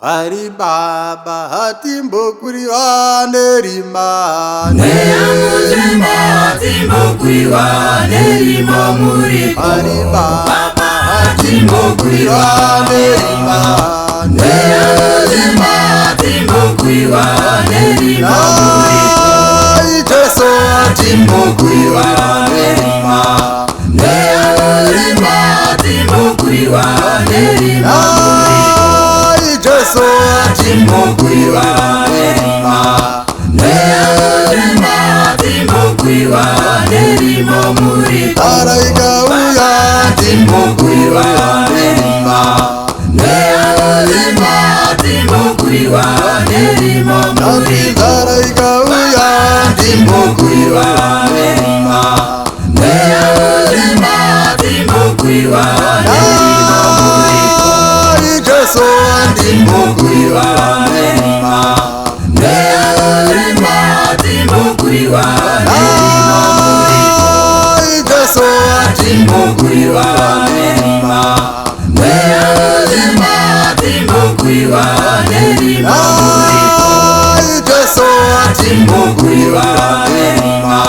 Hari Baba hatimbo kuri wanerima Neamuzima timbo kuri wanerima muri Hari Baba hatimbo kuri wanerima Neamuzima timbo kuri wanerima muri Jesu hatimbo kuri wanerima Neamuzima timbo kuri wanerima muri Jesu timbo kuri wanerima Neamuzima timbo kuri wanerima muri Araigauya timbo kuri wanerima Neamuzima timbo kuri wanerima muri Araigauya timbo kuri wanerima Neamuzima timbo kuri wanerima muri Jesu timbo kuri wanerima Neamuzima timbo kuri wanerima muri Jesu timbo kuri wanerima Neamuzima timbo kuri wanerima muri Jesu timbo kuri wanerima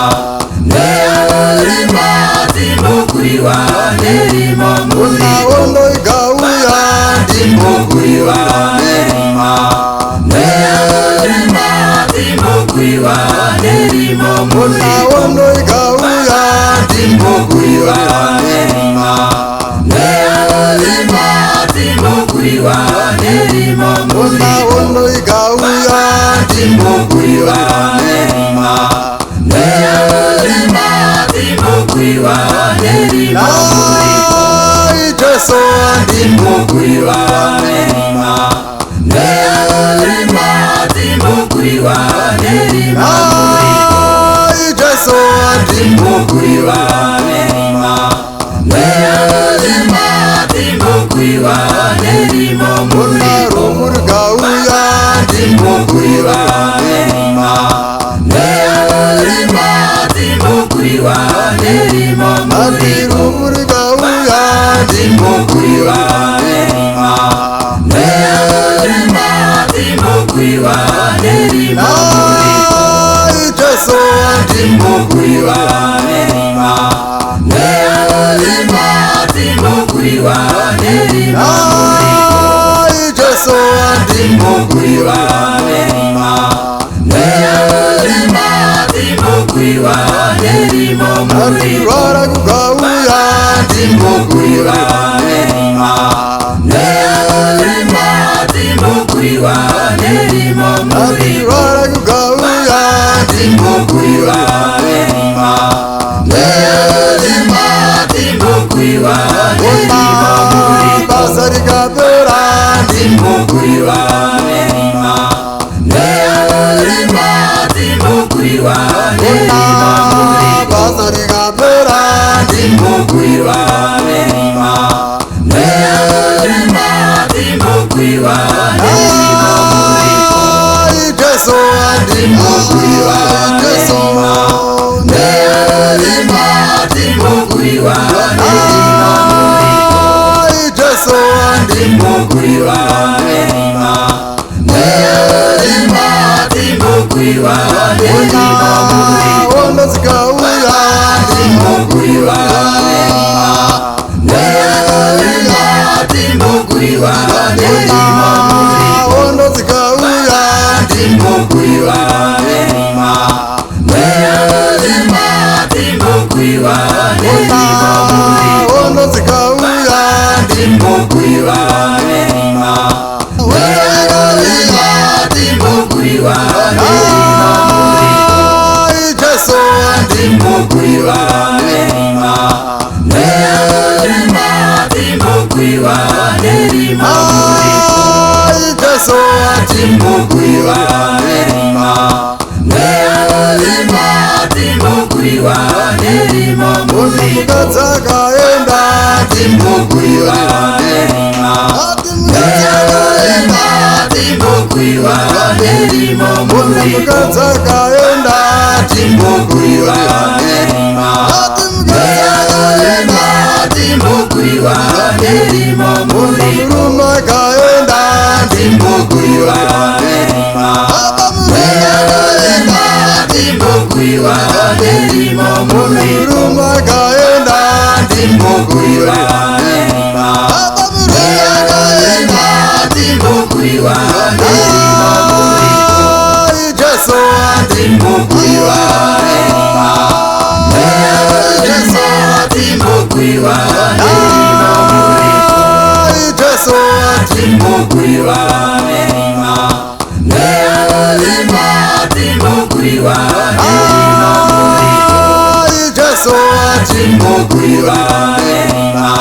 Neamuzima timbo kuri wanerima muri Ondo igauya timbo kuri wanerima Neamuzima timbo kuri wanerima muri Ondo igauya timbo kuri wanerima Neamuzima timbo kuri wanerima muri Ondo igauya timbo kuri wanerima Neamuzima timbo kuri wanerima muri Jesu timbo kuri wanerima Neamuzima timbo kuri wanerima muri Jesu timbo kuri wanerima Neamuzima timbo kuri wanerima muri Rumurgauya timbo kuri wanerima Neamuzima timbo kuri wanerima muri Rumurgauya timbo kuri wanerima Neamuzima timbo kuri wanerima muri Jesu timbo kuri wanerima Neamuzima timbo kuri wanerima muri Jesu timbo kuri wanerima Neamuzima timbo kuri wanerima muri Rumurgauya timbo kuri wanerima Neamuzima timbo kuri wanerima muri Rumurgauya timbo kuri wanerima Neamuzima timbo kuri wanerima muri Basarigabera timbo kuri wanerima Neamuzima timbo kuri wanerima muri Basarigabera timbo kuri wanerima Neamuzima timbo kuri wanerima muri Jesu timbo kuri wanerima Neamuzima timbo kuri wanerima muri Jesu timbo kuri wanerima Neamuzima timbo kuri wanerima muri Ondo zigauya timbo kuri wanerima Neamuzima timbo kuri wanerima muri Ondo zigauya timbo kuri wanerima Neamuzima timbo kuri wanerima muri Ondo zigauya timbo kuri wanerima Neamuzima timbo kuri wanerima muri Jesu timbo kuri wanerima Neamuzima timbo kuri wanerima muri Jesu timbo kuri wanerima Neamuzima timbo kuri wanerima muri Mukadzakaenda timbo kuri wanerima Neamuzima timbo kuri wanerima muri Mukadzakaenda timbo kuri wanerima Neamuzima timbo kuri wanerima muri Rumakaenda timbo muripo Muruma kaenda Timbukuiwa nerima Nerima Timbukuiwa nerima muripo Jesu Timbukuiwa nerima Nerima Timbukuiwa nerima muripo Jesu Timbukuiwa nerima Nerima Timbukuiwa nerima muripo Jesu Timbukuiwa nerima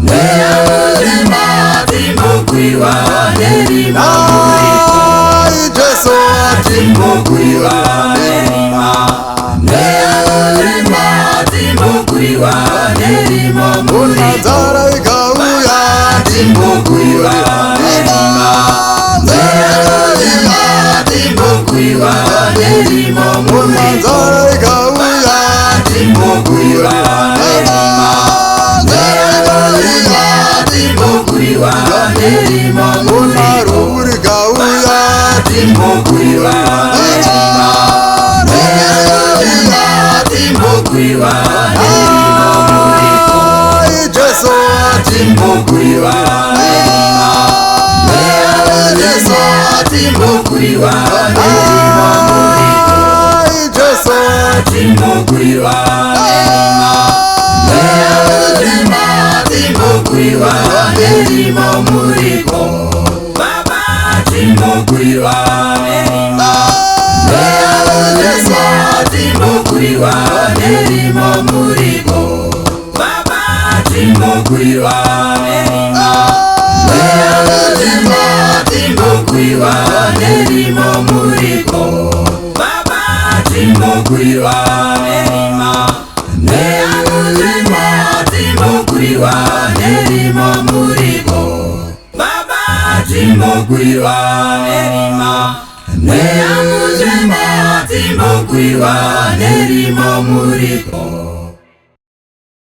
Nerima Timbukuiwa nerima muripo Jesu Timbukuiwa nerima Nerima Timbukuiwa nerima muripo Unazara ikauya Timbukuiwa nerima Nerima Timbukuiwa nerima muripo Unazara ikauya Timbukuiwa nerima Nerima Timbukuiwa nerima muripo Unaruri kauya Timbukuiwa nerima Nerima Timbukuiwa nerima muripo Jesu Timbukuiwa nerima Nerima Timbukuiwa nerima muripo Jesu Timbukuiwa nerima Nerima Timbukuiwa nerima muripo Baba Timbukuiwa nerima Nerima Timbukuiwa nerima muripo Baba Timbukuiwa nerima Nerima Timbukuiwa nerima muripo Baba Timbukuiwa nerima Nerima Timbukuiwa nerima muripo Baba Timbukuiwa nerima Nerima Timbukuiwa nerima muripo